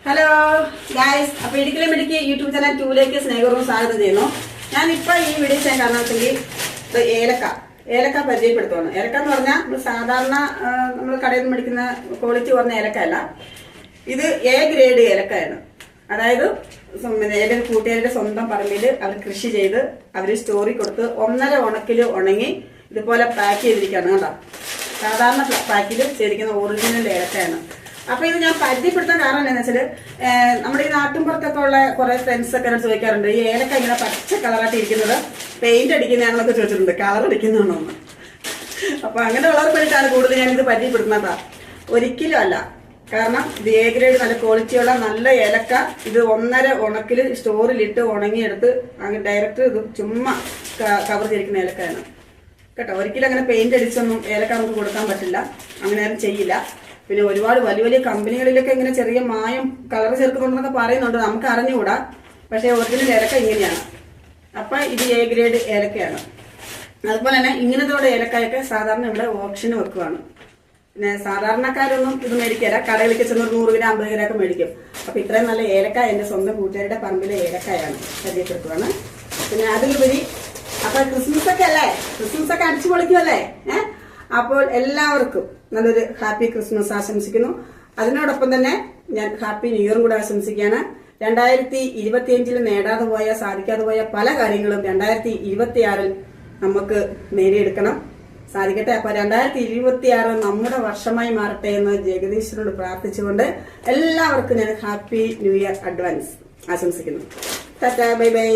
Hello guys, അപ്പൊ ഇടുക്കിലെ മിടുക്കി YouTube channel 2ലേക്ക് സ്നേഹപൂർവ്വം സ്വാഗതം ചെയ്യുന്നു. ഞാനിപ്പോ ഈ വീഡിയോ ചെയ്യാൻ കാരണം വെച്ചെങ്കിൽ ഏലക്ക പരിചയപ്പെടുത്തുവാണ്. ഏലക്ക എന്ന് പറഞ്ഞാൽ നമ്മൾ സാധാരണ നമ്മൾ കടയിൽ നിന്ന് മേടിക്കുന്ന ക്വാളിറ്റി കുറഞ്ഞ ഏലക്ക അല്ല. ഇത് എ ഗ്രേഡ് ഏലക്കയാണ്. അതായത് എന്റെ കൂട്ടുകാരുടെ സ്വന്തം പറമ്പിൽ അവർ കൃഷി ചെയ്ത് അവര് സ്റ്റോറി കൊടുത്ത് 1.5 ഉണക്കില് ഉണങ്ങി ഇതുപോലെ പാക്ക് ചെയ്തിരിക്കുകയാണ്. കേട്ടോ, സാധാരണ പാക്കിൽ ചെയ്തിരിക്കുന്ന ഒറിജിനൽ ഏലക്കയാണ്. അപ്പൊ ഇത് ഞാൻ പരിചയപ്പെടുത്താൻ കാരണം എന്താണെന്ന് വെച്ചാല് നമ്മുടെ ഈ നാട്ടിൻപുറത്തൊക്കെ ഉള്ള കുറെ ഫ്രണ്ട്സ് ഒക്കെ എന്നോട് ചോദിക്കാറുണ്ട്, ഈ ഏലക്ക ഇങ്ങനെ പച്ച കളറായിട്ട് ഇരിക്കുന്നത് പെയിന്റ് അടിക്കുന്നതാണെന്നൊക്കെ ചോദിച്ചിട്ടുണ്ട്, കളർ അടിക്കുന്നതാണോ എന്ന്. അപ്പൊ അങ്ങനെയുള്ളവർക്ക് വേണ്ടിയിട്ടാണ് കൂടുതൽ ഞാനിത് പരിചയപ്പെടുത്തുന്നതാ. ഒരിക്കലും അല്ല. കാരണം ഇത് എ ഗ്രേഡ് നല്ല ക്വാളിറ്റിയുള്ള നല്ല ഏലക്ക. ഇത് 1.5 ഉണക്കില് സ്റ്റോറിലിട്ട് ഉണങ്ങിയെടുത്ത് അങ്ങനെ ഡയറക്റ്റ് ഇത് ചുമ്മാ കവർ ചെയ്തിരിക്കുന്ന ഏലക്കയാണ് കേട്ടോ. ഒരിക്കലും അങ്ങനെ പെയിന്റ് അടിച്ചൊന്നും ഏലക്ക നമുക്ക് കൊടുക്കാൻ പറ്റില്ല, അങ്ങനെ ആരും ചെയ്യില്ല. പിന്നെ ഒരുപാട് വലിയ വലിയ കമ്പനികളിലൊക്കെ ഇങ്ങനെ ചെറിയ മായം കളർ ചേർക്കുന്നുണ്ടെന്നൊക്കെ പറയുന്നുണ്ട്, നമുക്ക് അറിഞ്ഞുകൂടാ. പക്ഷെ ഒറിജിനൽ ഏലക്ക ഇങ്ങനെയാണ്. അപ്പൊ ഇത് എ ഗ്രേഡ് ഏലക്കയാണ്. അതുപോലെ തന്നെ ഇങ്ങനത്തോടെ ഏലക്കായൊക്കെ സാധാരണ ഇവിടെ ഓപ്ഷന് വെക്കുവാണ്. പിന്നെ സാധാരണക്കാരൊന്നും ഇത് മേടിക്കില്ല, കടയിലേക്ക് ചെന്ന് 100 ഗ്രാം 50 ഗ്രാം ഒക്കെ മേടിക്കും. അപ്പൊ ഇത്രയും നല്ല ഏലക്ക എന്റെ സ്വന്തം കൂട്ടുകാരുടെ പറമ്പിലെ ഏലക്കായാണ് പരിചയപ്പെടുത്തുവാണ്. പിന്നെ അതിലുപരി അപ്പൊ ക്രിസ്മസ് ഒക്കെ അല്ലേ, ക്രിസ്മസ് ഒക്കെ അടിച്ചു പൊളിക്കുമല്ലേ. അപ്പോൾ എല്ലാവർക്കും നല്ലൊരു ഹാപ്പി ക്രിസ്മസ് ആശംസിക്കുന്നു. അതിനോടൊപ്പം തന്നെ ഞാൻ ഹാപ്പി ന്യൂ ഇയറും കൂടെ ആശംസിക്കുകയാണ്. 2025 നേടാതെ പോയ സാധിക്കാതെ പോയ പല കാര്യങ്ങളും 2026 നമുക്ക് നേടിയെടുക്കണം, സാധിക്കട്ടെ. അപ്പൊ 2026 നമ്മുടെ വർഷമായി മാറട്ടെ എന്ന് ജഗദീശ്വരനോട് പ്രാർത്ഥിച്ചുകൊണ്ട് എല്ലാവർക്കും ഞാൻ ഹാപ്പി ന്യൂ ഇയർ അഡ്വാൻസ് ആശംസിക്കുന്നു. Tata, bye bye.